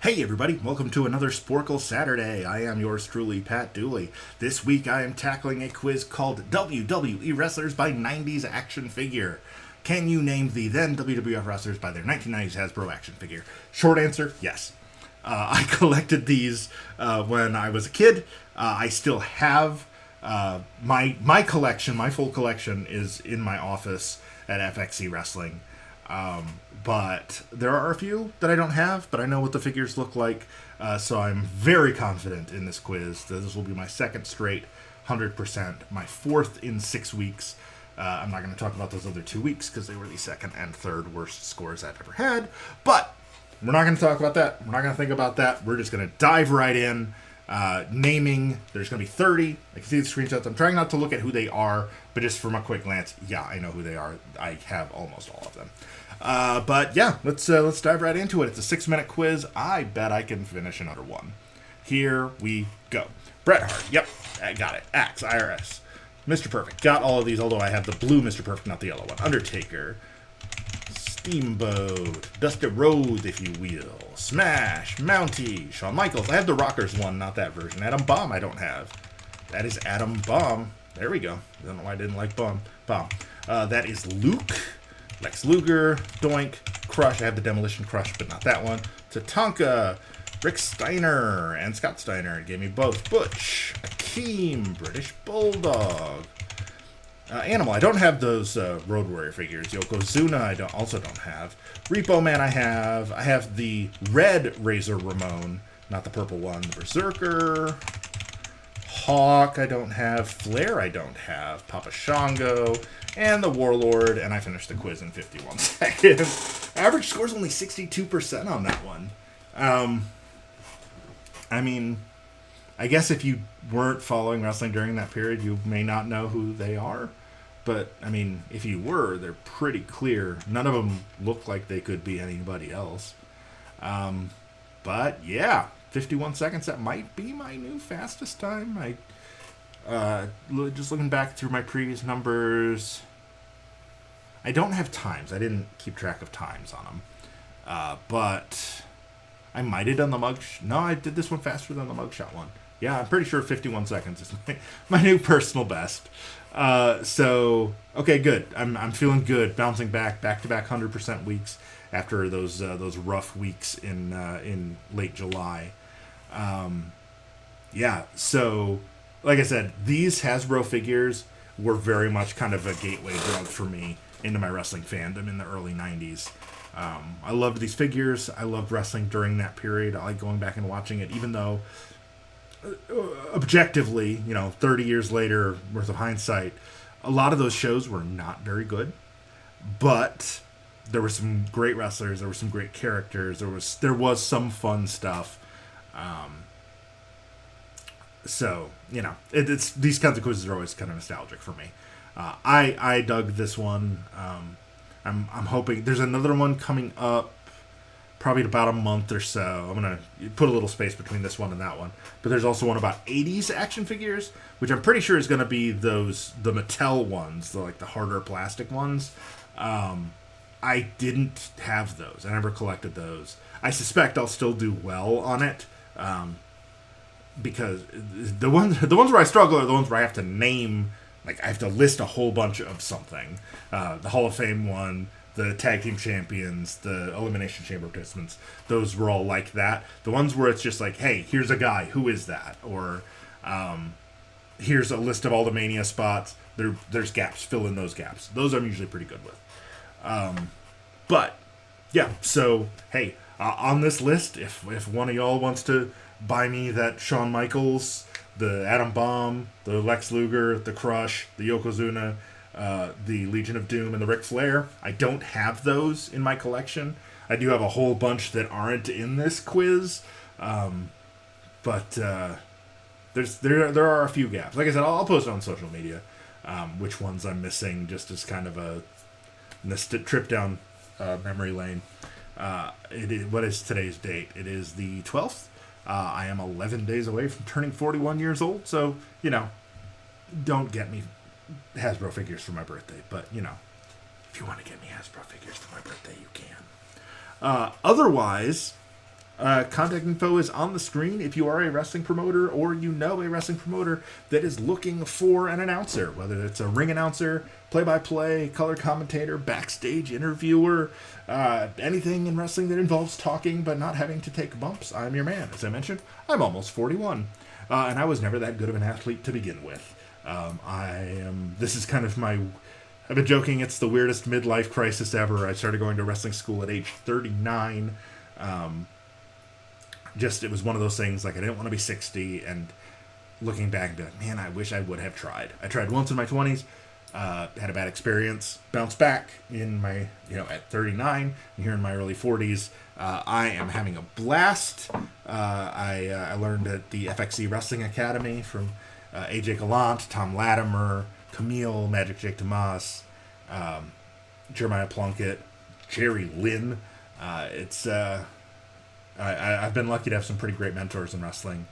Hey everybody, welcome to another Sporcle Saturday. I am yours truly, Pat Dooley. This week I am tackling a quiz called WWE Wrestlers by 90s Action Figure. Can you name the then WWF wrestlers by their 1990s Hasbro action figure? Short answer, yes. I collected these when I was a kid. I still have my collection, my full collection is in my office at FXC Wrestling. But there are a few that I don't have, but I know what the figures look like, so I'm very confident in this quiz. This will be my second straight 100%, my fourth in 6 weeks. I'm not going to talk about those other 2 weeks because they were the second and third worst scores I've ever had, but we're not going to talk about that. We're not going to think about that. We're just going to dive right in. Naming, there's going to be 30. I can see the screenshots. I'm trying not to look at who they are, but just from a quick glance, yeah, I know who they are. I have almost all of them. But yeah, let's dive right into it. It's a 6-minute quiz. I bet I can finish another one. Here we go. Bret Hart. Yep, I got it. Axe, IRS. Mr. Perfect. Got all of these, although I have the blue Mr. Perfect, not the yellow one. Undertaker. Steamboat. Dusty Rhodes, if you will. Smash. Mountie. Shawn Michaels. I have the Rockers one, not that version. Adam Bomb I don't have. That is Adam Bomb. There we go. I don't know why I didn't like Bomb. That is Luke. Lex Luger, Doink, Crush. I have the Demolition Crush, but not that one. Tatanka, Rick Steiner, and Scott Steiner. It gave me both. Butch, Akeem, British Bulldog. Animal. I don't have those Road Warrior figures. Yokozuna, I also don't have. Repo Man, I have. I have the red Razor Ramon, not the purple one. Berserker. Hawk, I don't have. Flair, I don't have. Papa Shango, and the Warlord, and I finished the quiz in 51 seconds. Average score's only 62% on that one. I mean, I guess if you weren't following wrestling during that period, you may not know who they are. But, I mean, if you were, they're pretty clear. None of them look like they could be anybody else. But, yeah, 51 seconds, that might be my new fastest time. Just looking back through my previous numbers, I don't have times. I didn't keep track of times on them. But I might have done the mug. No, I did this one faster than the mugshot one. Yeah, I'm pretty sure 51 seconds is my new personal best. So, okay, good. I'm feeling good. Bouncing back-to-back 100% weeks after those rough weeks in late July. Yeah, so like I said, these Hasbro figures were very much kind of a gateway drug for me into my wrestling fandom in the early 90s. I loved these figures. I loved wrestling during that period. I like going back and watching it, even though objectively, 30 years later worth of hindsight, a lot of those shows were not very good, but there were some great wrestlers, there were some great characters, there was some fun stuff. So, it's these kinds of quizzes are always kind of nostalgic for me. I dug this one. I'm hoping there's another one coming up probably in about a month or so. I'm going to put a little space between this one and that one. But there's also one about 80s action figures, which I'm pretty sure is going to be the Mattel ones, the harder plastic ones. I didn't have those. I never collected those. I suspect I'll still do well on it. Because the ones where I struggle are the ones where I have to name, I have to list a whole bunch of something. The Hall of Fame one, the Tag Team Champions, the Elimination Chamber participants, those were all like that. The ones where it's just hey, here's a guy, who is that? Or here's a list of all the Mania spots. There's gaps, fill in those gaps. Those I'm usually pretty good with. But, yeah, so, hey, on this list, if one of y'all wants to buy me that Shawn Michaels, the Adam Bomb, the Lex Luger, the Crush, the Yokozuna, the Legion of Doom, and the Ric Flair, I don't have those in my collection. I do have a whole bunch that aren't in this quiz, but there are a few gaps. Like I said, I'll post it on social media, which ones I'm missing, just as kind of a trip down memory lane. What is today's date? It is the 12th. I am 11 days away from turning 41 years old, so, don't get me Hasbro figures for my birthday, but, if you want to get me Hasbro figures for my birthday, you can. Otherwise, Contact info is on the screen if you are a wrestling promoter or you know a wrestling promoter that is looking for an announcer, whether it's a ring announcer, play-by-play, color commentator, backstage interviewer, anything in wrestling that involves talking but not having to take bumps. I'm your man. As I mentioned, I'm almost 41, and I was never that good of an athlete to begin with. This is kind of my... I've been joking, it's the weirdest midlife crisis ever. I started going to wrestling school at age 39. It was one of those things, like, I didn't want to be 60, and looking back and be like, man, I wish I would have tried. I tried once in my 20s, had a bad experience, bounced back in my, at 39, and here in my early 40s. I am having a blast. I learned at the FXE Wrestling Academy from AJ Gallant, Tom Latimer, Camille, Magic Jake Tomas, Jeremiah Plunkett, Jerry Lynn. I've been lucky to have some pretty great mentors in wrestling,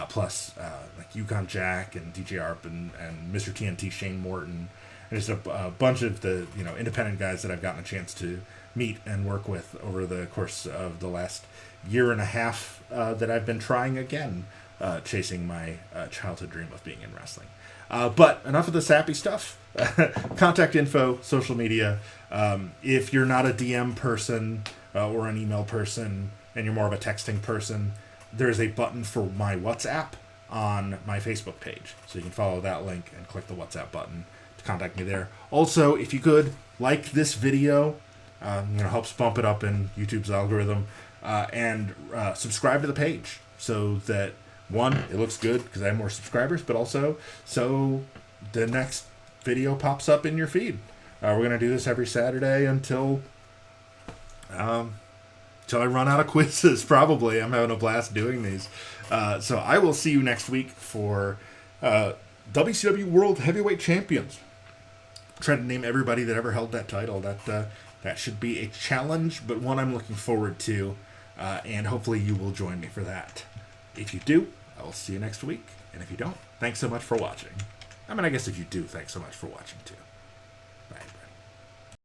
plus like Yukon Jack and DJ Arp and Mr. TNT Shane Morton, and just a bunch of the independent guys that I've gotten a chance to meet and work with over the course of the last year and a half that I've been trying again, chasing my childhood dream of being in wrestling. But enough of the sappy stuff. Contact info, social media. If you're not a DM person or an email person, and you're more of a texting person, there's a button for my WhatsApp on my Facebook page. So you can follow that link and click the WhatsApp button to contact me there. Also, if you could, like this video, helps bump it up in YouTube's algorithm, and subscribe to the page so that, one, it looks good because I have more subscribers, but also so the next video pops up in your feed. We're going to do this every Saturday until I run out of quizzes, probably. I'm having a blast doing these. So I will see you next week for WCW World Heavyweight Champions. Try to name everybody that ever held that title. That should be a challenge, but one I'm looking forward to. And hopefully you will join me for that. If you do, I will see you next week. And if you don't, thanks so much for watching. I guess if you do, thanks so much for watching, too.